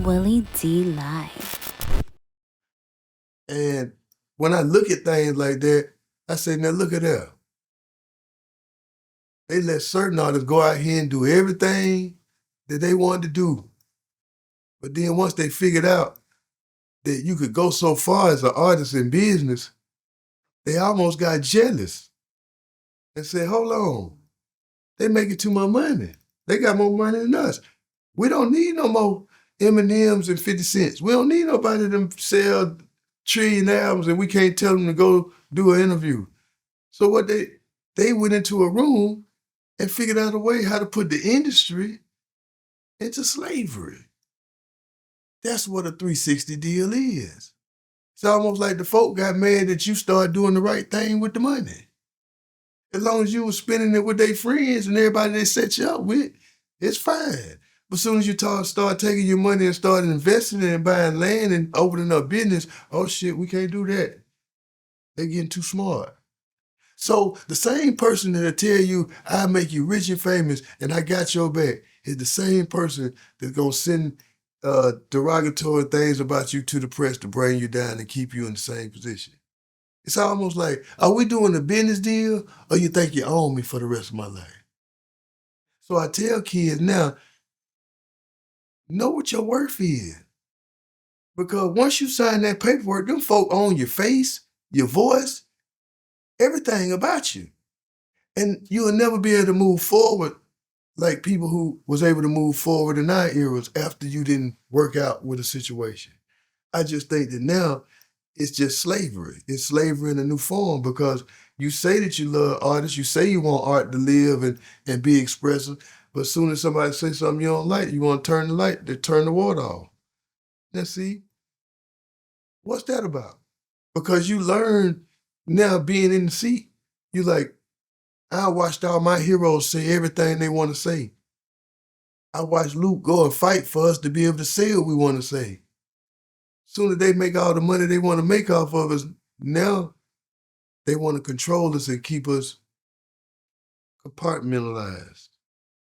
Willie D Live. And when I look at things like that, I say, now look at that. They let certain artists go out here and do everything that they wanted to do. But then once they figured out that you could go so far as an artist in business, they almost got jealous and said, hold on, they making too much money. They got more money than us. We don't need no more M&Ms and 50 cents. We don't need nobody to sell trillion albums and we can't tell them to go do an interview. So what they went into a room and figured out a way how to put the industry into slavery. That's what a 360 deal is. It's almost like the folk got mad that you started doing the right thing with the money. As long as you were spending it with their friends and everybody they set you up with, it's fine. But as soon as you start taking your money and start investing it and buying land and opening up business, oh shit, we can't do that. They're getting too smart. So the same person that'll tell you, I'll make you rich and famous and I got your back, is the same person that's gonna send derogatory things about you to the press to bring you down and keep you in the same position. It's almost like, are we doing a business deal or you think you own me for the rest of my life? So I tell kids now, know what your worth is. Because once you sign that paperwork, them folk own your face, your voice, everything about you. And you'll never be able to move forward like people who was able to move forward in our eras after you didn't work out with a situation. I just think that now it's just slavery. It's slavery in a new form because you say that you love artists, you say you want art to live and be expressive, but as soon as somebody says something you don't like, you want to turn the light, they turn the water off. Now see, what's that about? Because you learn now being in the seat, you like, I watched all my heroes say everything they want to say. I watched Luke go and fight for us to be able to say what we want to say. Soon as they make all the money they want to make off of us, now they want to control us and keep us compartmentalized.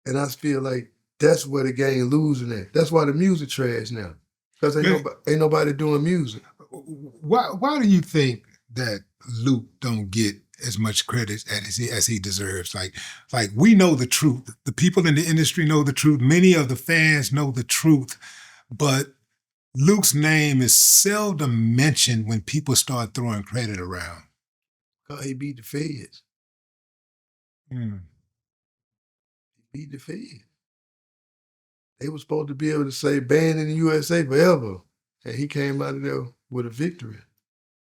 And I feel like that's where the game losing at. That's why the music trash now. Because ain't nobody doing music. Why do you think that Luke don't get as much credit as he deserves? Like we know the truth. The people in the industry know the truth. Many of the fans know the truth, but Luke's name is seldom mentioned when people start throwing credit around. Because he beat the feds. Hmm. He beat the feds. They were supposed to be able to say banned in the USA forever. And he came out of there with a victory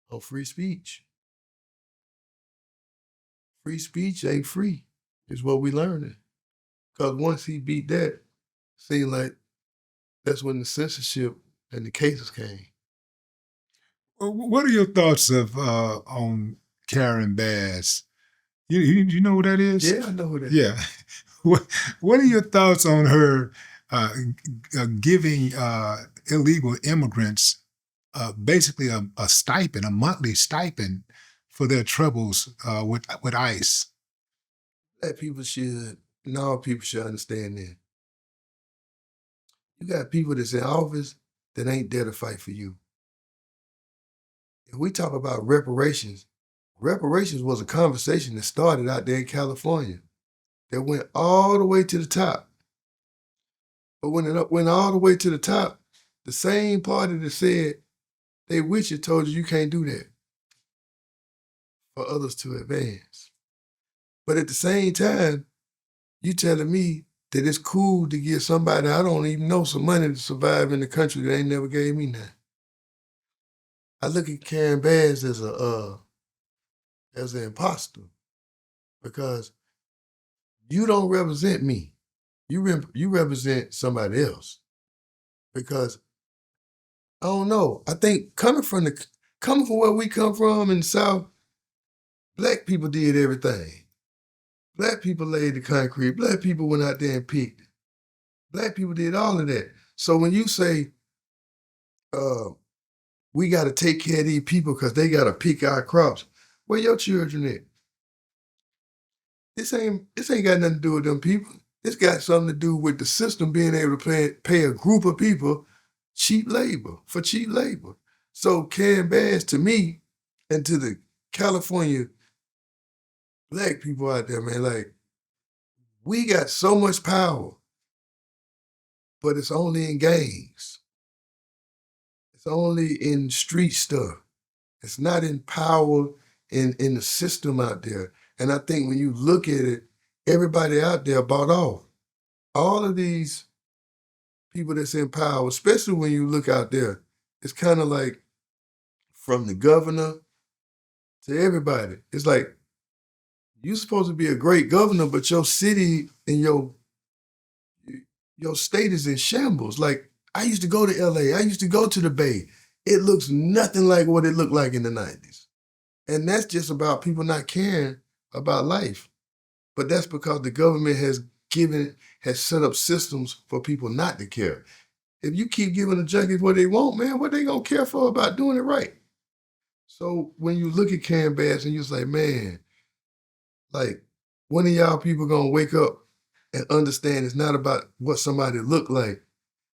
on free speech. Free speech ain't free, is what we learning. Because once he beat that, seemed like that's when the censorship and the cases came. What are your thoughts on Karen Bass? You know who that is? Yeah, I know who that is. Yeah. What are your thoughts on her giving illegal immigrants basically a stipend, a monthly stipend for their troubles with ICE? Black people should, and all people should understand that. You got people that's in office that ain't there to fight for you. If we talk about reparations was a conversation that started out there in California that went all the way to the top. But when it went all the way to the top, the same party that said they with you told you can't do that for others to advance. But at the same time, you telling me that it's cool to give somebody I don't even know some money to survive in the country that ain't never gave me nothing. I look at Karen Bass as an imposter because you don't represent me. You represent somebody else. Because I don't know. I think coming from where we come from in the South, Black people did everything. Black people laid the concrete. Black people went out there and picked. Black people did all of that. So when you say we got to take care of these people because they got to pick our crops, where your children at? This ain't got nothing to do with them people. It's got something to do with the system being able to pay a group of people cheap labor, for cheap labor. So can bass to me and to the California black people out there, man, like, we got so much power, but it's only in gangs. It's only in street stuff. It's not in power in the system out there. And I think when you look at it, everybody out there bought off. All of these people that's in power, especially when you look out there, it's kind of like from the governor to everybody. It's like, you're supposed to be a great governor, but your city and your state is in shambles. Like, I used to go to LA. I used to go to the Bay. It looks nothing like what it looked like in the 90s. And that's just about people not caring about life. But that's because the government has set up systems for people not to care. If you keep giving the junkies what they want, man, what they gonna care for about doing it right? So when you look at Can Bass and you're like, man, like, when are y'all people gonna wake up and understand it's not about what somebody look like,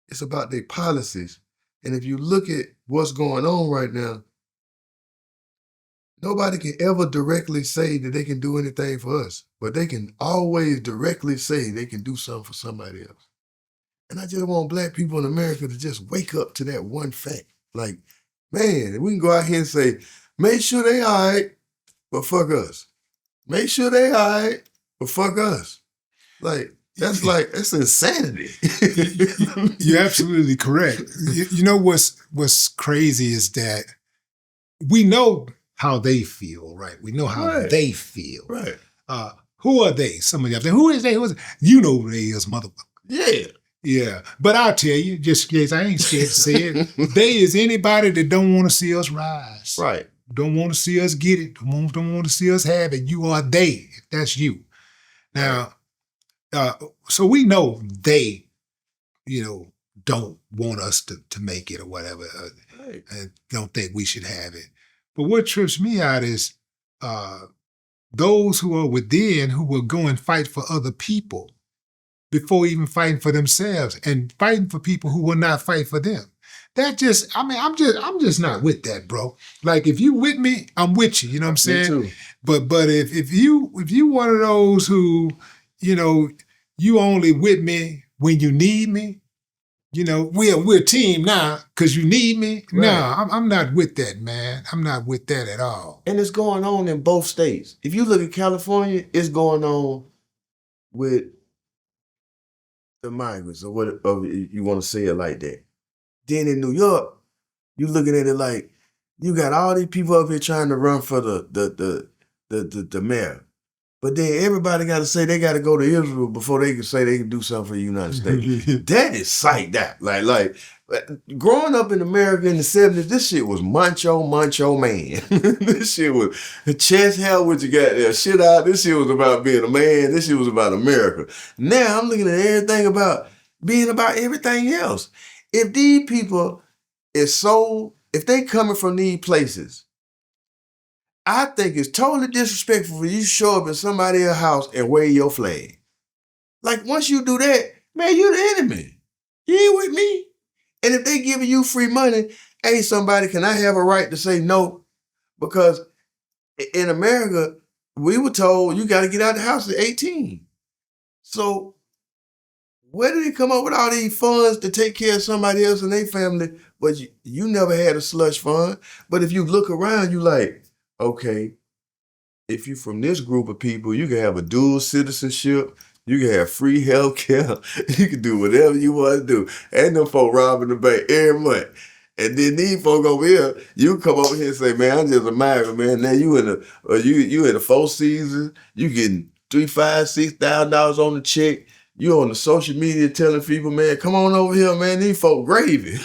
it's about their policies. And if you look at what's going on right now, nobody can ever directly say that they can do anything for us, but they can always directly say they can do something for somebody else. And I just want black people in America to just wake up to that one fact. Like, man, we can go out here and say, make sure they all right, but fuck us. Make sure they all right, but fuck us. That's insanity. You're absolutely correct. You know what's crazy is that we know how they feel, right? We know how they feel. Right. Who are they? Somebody up there. Who is they? Who is it? You know who they is, motherfucker. Yeah. Yeah. But I'll tell you, just in case I ain't scared to say it, they is anybody that don't want to see us rise. Right. Don't want to see us get it. Don't want to see us have it. You are they. That's you. Now, so we know they, don't want us to make it or whatever, and don't think we should have it. But what trips me out is those who are within who will go and fight for other people before even fighting for themselves and fighting for people who will not fight for them. I'm just not with that, bro. Like, if you with me, I'm with you. You know what I'm saying? Me too. But if you one of those who, you only with me when you need me, we're a team now because you need me. Right. No, I'm not with that, man. I'm not with that at all. And it's going on in both states. If you look at California, it's going on with the migrants, or you want to say it like that. Then in New York, you looking at it like you got all these people up here trying to run for the mayor. But then everybody got to say they got to go to Israel before they can say they can do something for the United States. That is psyched out. Like growing up in America in the 70s, this shit was macho man. This shit was chest hell with you got there, shit out. This shit was about being a man. This shit was about America. Now I'm looking at everything about being about everything else. If these people if they coming from these places, I think it's totally disrespectful for you to show up in somebody else's house and wave your flag. Like, once you do that, man, you the enemy. You ain't with me. And if they giving you free money, hey, somebody, can I have a right to say no? Because in America, we were told you got to get out of the house at 18. So where did they come up with all these funds to take care of somebody else and their family? But you never had a slush fund. But if you look around, you like, okay, if you from this group of people, you can have a dual citizenship, you can have free health care, you can do whatever you want to do. And them folk robbing the bank every month. And then these folk over here, you come over here and say, man, I'm just a migrant, man. Now you in the Four Seasons, you getting $3,000, $6,000 on the check. You on the social media telling people, man, come on over here, man. These folk gravy.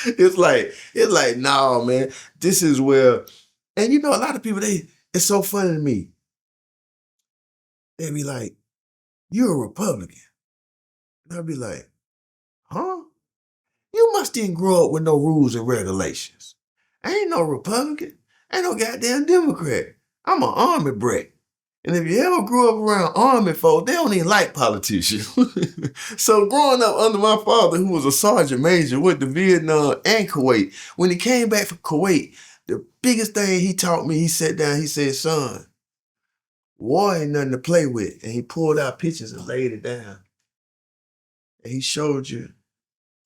It's like, nah, man. This is where, and a lot of people, it's so funny to me. They be like, you're a Republican. And I'll be like, huh? You must didn't grow up with no rules and regulations. I ain't no Republican. I ain't no goddamn Democrat. I'm an army brat. And if you ever grew up around army folk, they don't even like politicians. So growing up under my father, who was a sergeant major, went to Vietnam and Kuwait, when he came back from Kuwait, the biggest thing he taught me, he sat down, he said, son, war ain't nothing to play with. And he pulled out pictures and laid it down. And he showed you,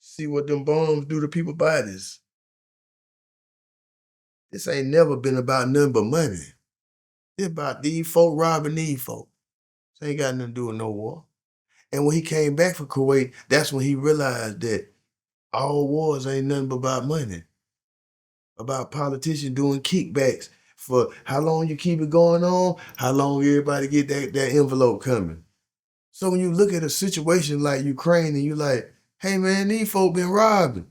see what them bombs do to people's bodies. This ain't never been about nothing but money. It's about these folk robbing these folk. This ain't got nothing to do with no war. And when he came back from Kuwait, that's when he realized that all wars ain't nothing but about money. About politicians doing kickbacks for how long you keep it going on, how long everybody get that envelope coming. So when you look at a situation like Ukraine and you like, hey man, these folk been robbing.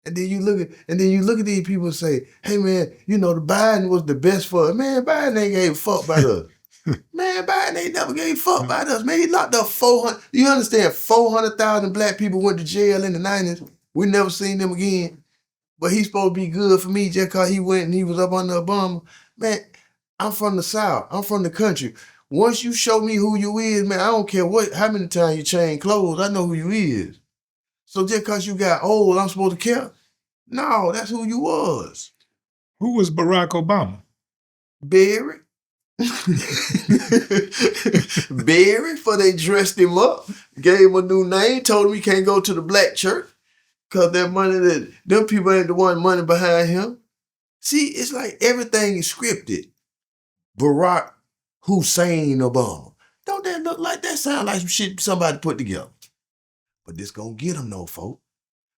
And then you look at these people and say, hey man, you know, the Biden was the best for us. Man, Biden ain't gave a fuck about us. Man, Biden ain't never gave a fuck about us. Man, he locked up 400. You understand? 400,000 black people went to jail in the 90s. We never seen them again. But he's supposed to be good for me just because he went and he was up under Obama. Man, I'm from the South. I'm from the country. Once you show me who you is, man, I don't care how many times you change clothes. I know who you is. So just because you got old, I'm supposed to care? No, that's who you was. Who was Barack Obama? Barry. Barry, for they dressed him up, gave him a new name, told him he can't go to the black church because that money that them people ain't the one money behind him. See, it's like everything is scripted. Barack Hussein Obama. Don't that look like that sound like some shit somebody put together? But this gonna get them though, folk.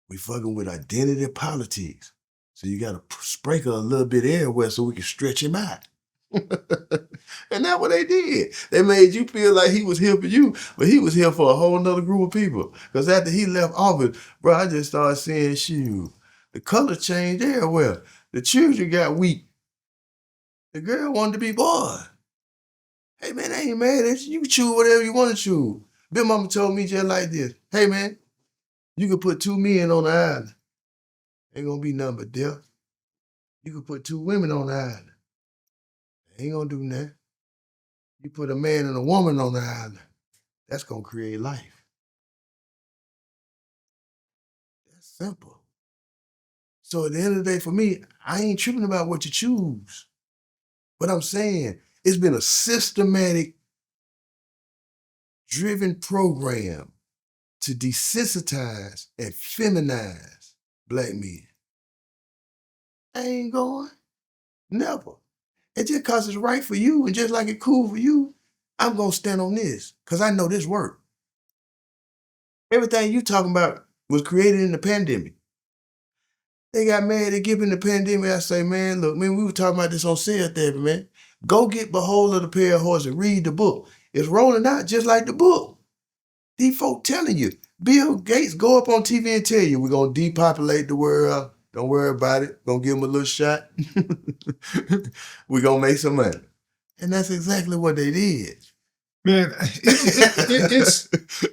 We fucking with identity politics. So you gotta sprinkle a little bit everywhere so we can stretch him out. And that's what they did. They made you feel like he was here for you, but he was here for a whole nother group of people. Because after he left office, bro, I just started seeing shoes. The color changed everywhere. The children got weak. The girl wanted to be boy. Hey man, I ain't mad at you. You can choose whatever you want to choose. Big mama told me just like this. Hey man, you can put 2 men on the island. Ain't gonna be nothing but death. You can put 2 women on the island. Ain't gonna do nothing. You put a man and a woman on the island. That's gonna create life. That's simple. So at the end of the day, for me, I ain't tripping about what you choose. But I'm saying it's been a systematic, driven program to desensitize and feminize black men. I ain't going. Never. And just because it's right for you and just like it's cool for you, I'm going to stand on this because I know this work. Everything you talking about was created in the pandemic. They got mad at Gipp in the pandemic. I say, man, look, man, we were talking about this on cell therapy, man. Go get Behold of the Pale Horse and read the book. It's rolling out just like the book. These folk telling you. Bill Gates go up on TV and tell you, we're going to depopulate the world. Don't worry about it. Gonna give them a little shot. We're gonna make some money. And that's exactly what they did. Man,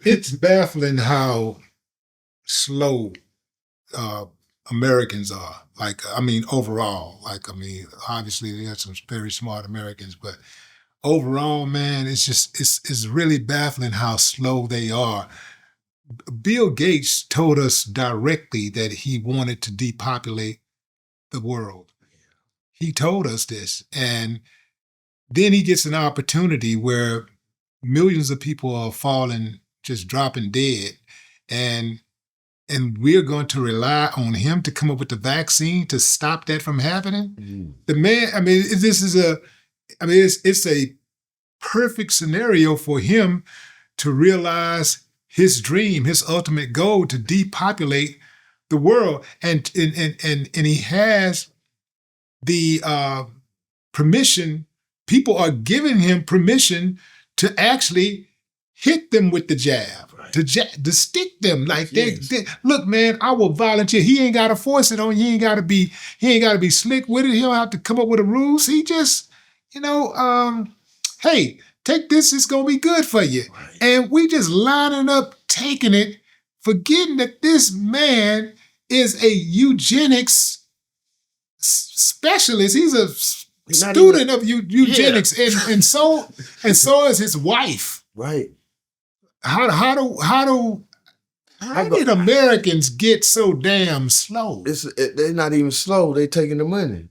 it's baffling how slow Americans are. Like, I mean, overall. Like, I mean, obviously they have some very smart Americans, but overall, man, it's really baffling how slow they are. Bill Gates told us directly that he wanted to depopulate the world. He told us this. And then he gets an opportunity where millions of people are falling, just dropping dead. And we're going to rely on him to come up with the vaccine to stop that from happening. Mm. The man, I mean, it's a perfect scenario for him to realize his dream, his ultimate goal to depopulate the world. And he has the permission, people are giving him permission to actually hit them with the jab, right. to stick them like yes. they look, man, I will volunteer. He ain't got to force it on you. He ain't got to be slick with it. He don't have to come up with the rules. He just, hey, take this. It's going to be good for you. Right. And we just lining up, taking it, forgetting that this man is a eugenics specialist. He's a student of eugenics, and so is his wife. Right. How did Americans get so damn slow? They're not even slow. They taking the money.